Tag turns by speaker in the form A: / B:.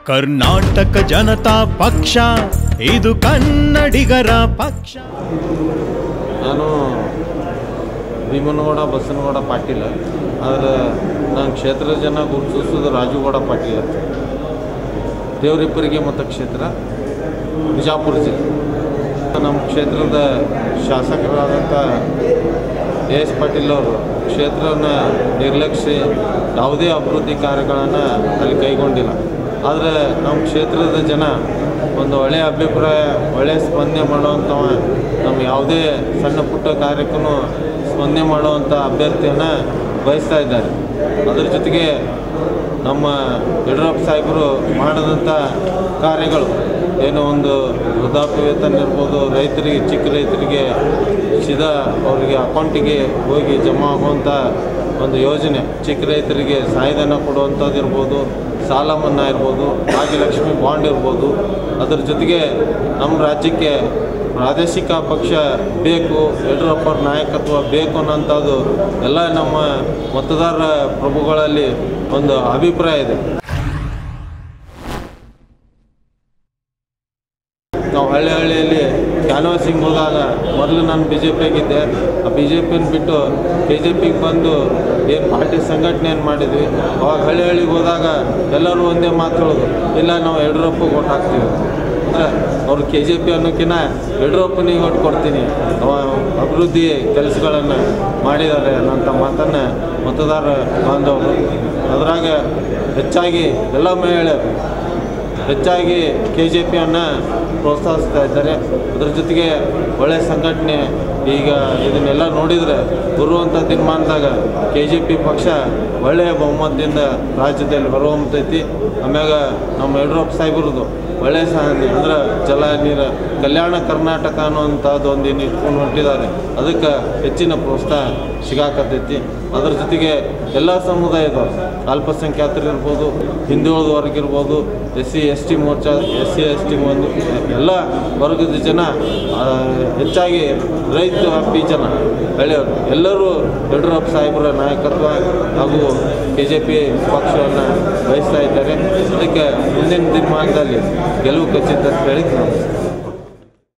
A: ಕರ್ನಾಟಕ ಜನತಾ ಪಕ್ಷ ಇದು ಕನ್ನಡಿಗರ ಪಕ್ಷ.
B: ನಾನು ಭೀಮನಗೌಡ ಬಸನಗೌಡ ಪಾಟೀಲ್, ಆದರೆ ನನ್ನ ಕ್ಷೇತ್ರದ ಜನ ಗುರುತಿಸೋದು ರಾಜುಗೌಡ ಪಾಟೀಲ್. ದೇವರಿಪ್ಪರಿಗೆ ಮತಕ್ಷೇತ್ರ, ಬಿಜಾಪುರ ಜಿಲ್ಲೆ. ನಮ್ಮ ಕ್ಷೇತ್ರದ ಶಾಸಕರಾದಂಥ ಎಸ್ ಪಾಟೀಲ್ ಅವರು ಕ್ಷೇತ್ರನ ನಿರ್ಲಕ್ಷಿಸಿ ಯಾವುದೇ ಅಭಿವೃದ್ಧಿ ಕಾರ್ಯಗಳನ್ನು ಅಲ್ಲಿ ಕೈಗೊಂಡಿಲ್ಲ. ಆದರೆ ನಮ್ಮ ಕ್ಷೇತ್ರದ ಜನ ಒಂದು ಒಳ್ಳೆಯ ಅಭಿಪ್ರಾಯ, ಒಳ್ಳೆಯ ಸ್ಪಂದನೆ ಮಾಡುವಂಥವ, ನಮ್ಮ ಯಾವುದೇ ಸಣ್ಣ ಪುಟ್ಟ ಕಾರ್ಯಕ್ಕೂ ಸ್ಪಂದನೆ ಮಾಡುವಂಥ ಅಭ್ಯರ್ಥಿಯನ್ನು ಬಯಸ್ತಾ ಇದ್ದಾರೆ. ಅದರ ಜೊತೆಗೆ ನಮ್ಮ ಯಡಿಯೂರಪ್ಪ ಸಾಹೇಬರು ಮಾಡಿದಂಥ ಕಾರ್ಯಗಳು ಏನೋ ಒಂದು ವೃದ್ಧಾಪ್ಯ ವೇತನ ಇರ್ಬೋದು, ರೈತರಿಗೆ, ಚಿಕ್ಕ ರೈತರಿಗೆ ಸೀದಾ ಅವರಿಗೆ ಅಕೌಂಟಿಗೆ ಹೋಗಿ ಜಮಾ ಆಗುವಂಥ ಒಂದು ಯೋಜನೆ, ಚಿಕ್ಕ ರೈತರಿಗೆ ಸಹಾಯಧನ ಕೊಡುವಂಥದ್ದು ಇರ್ಬೋದು, ಸಾಲ ಮನ್ನಾ ಇರ್ಬೋದು, ಭಾಗ್ಯಲಕ್ಷ್ಮಿ ಬಾಂಡ್ ಇರ್ಬೋದು. ಅದರ ಜೊತೆಗೆ ನಮ್ಮ ರಾಜ್ಯಕ್ಕೆ ಪ್ರಾದೇಶಿಕ ಪಕ್ಷ ಬೇಕು, ಯಡಿಯೂರಪ್ಪರ ನಾಯಕತ್ವ ಬೇಕು ಅನ್ನೋಂಥದ್ದು ಎಲ್ಲ ನಮ್ಮ ಮತದಾರ ಪ್ರಭುಗಳಲ್ಲಿ ಒಂದು ಅಭಿಪ್ರಾಯ ಇದೆ. ನಾವು ಹಳ್ಳಿಯಲ್ಲಿ ಕ್ಯಾನ್ವಾಸಿಂಗ್ ಹೋದಾಗ ಮೊದಲು ನಾನು BJPಯಾಗಿದ್ದೆ. ಆ BJPಯನ್ನು ಬಿಟ್ಟು KJPಗೆ ಬಂದು ಏನು ಪಾರ್ಟಿ ಸಂಘಟನೆಯನ್ನು ಮಾಡಿದ್ವಿ. ಅವಾಗ ಹಳ್ಳಿಗೆ ಹೋದಾಗ ಎಲ್ಲರೂ ಒಂದೇ ಮಾತು ಹೇಳೋದು, ಇಲ್ಲ ನಾವು ಯಡಿಯೂರಪ್ಪಗೆ ಓಟ್ ಹಾಕ್ತೀವಿ. ಅಂದರೆ ಅವರು KJP ಅನ್ನೋಕ್ಕಿಂತ ಯಡಿಯೂರಪ್ಪನಿಗೆ ಓಟ್ ಕೊಡ್ತೀನಿ, ಅಭಿವೃದ್ಧಿ ಕೆಲಸಗಳನ್ನು ಮಾಡಿದ್ದಾರೆ ಅನ್ನೋಂಥ ಮಾತನ್ನು ಮತದಾರ ಬಾಂಧವರು, ಅದರಾಗ ಹೆಚ್ಚಾಗಿ ಎಲ್ಲ ಮಹಿಳೆಯರು ಹೆಚ್ಚಾಗಿ KJPಯನ್ನು ಪ್ರೋತ್ಸಾಹಿಸ್ತಾ ಇದ್ದಾರೆ. ಅದರ ಜೊತೆಗೆ ಒಳ್ಳೆಯ ಸಂಘಟನೆ. ಈಗ ಇದನ್ನೆಲ್ಲ ನೋಡಿದರೆ ಬರುವಂಥ ದಿನಮಾನದಾಗ KJP ಪಕ್ಷ ಒಳ್ಳೆಯ ಬಹುಮತದಿಂದ ರಾಜ್ಯದಲ್ಲಿ ಹೊರಹೊಮ್ಮತೈತಿ. ಆಮ್ಯಾಗ ನಮ್ಮ ಯಡಿಯೂರಪ್ಪ ಸಾಹೇಬ್ರದ್ದು ಒಳ್ಳೆಯ ಸಾಧನೆ ಅಂದ್ರೆ ಜಲ ನೀರು ಕಲ್ಯಾಣ ಕರ್ನಾಟಕ ಅನ್ನುವಂಥದ್ದು ಒಂದು ಏನು ಇಟ್ಕೊಂಡು ಹೊಂಟಿದ್ದಾರೆ, ಅದಕ್ಕೆ ಹೆಚ್ಚಿನ ಪ್ರೋತ್ಸಾಹ ಸಿಗಾಕತ್ತೈತಿ. ಅದರ ಜೊತೆಗೆ ಎಲ್ಲ ಸಮುದಾಯದವರು, ಅಲ್ಪಸಂಖ್ಯಾತರಿರ್ಬೋದು, ಹಿಂದುಳಿದ ವರ್ಗ ಇರ್ಬೋದು, SC ST Morcha, SC ST ಒಂದು ಎಲ್ಲ ವರ್ಗದ ಜನ, ಹೆಚ್ಚಾಗಿ ರೈತ ಅಪ್ಪಿ ಜನ, ಹಳ್ಳಿಯವರು ಎಲ್ಲರೂ ಯಡಿಯೂರಪ್ಪ ಸಾಹೇಬರ ನಾಯಕತ್ವ ಹಾಗೂ KJP ಪಕ್ಷವನ್ನು ಬಯಸ್ತಾ ಇದ್ದಾರೆ. ಅದಕ್ಕೆ ಮುಂದಿನ ದಿನಮಾನದಲ್ಲಿ ಗೆಲುವು ಖಚಿತ ಅಂತ ಹೇಳಿ ನಾವು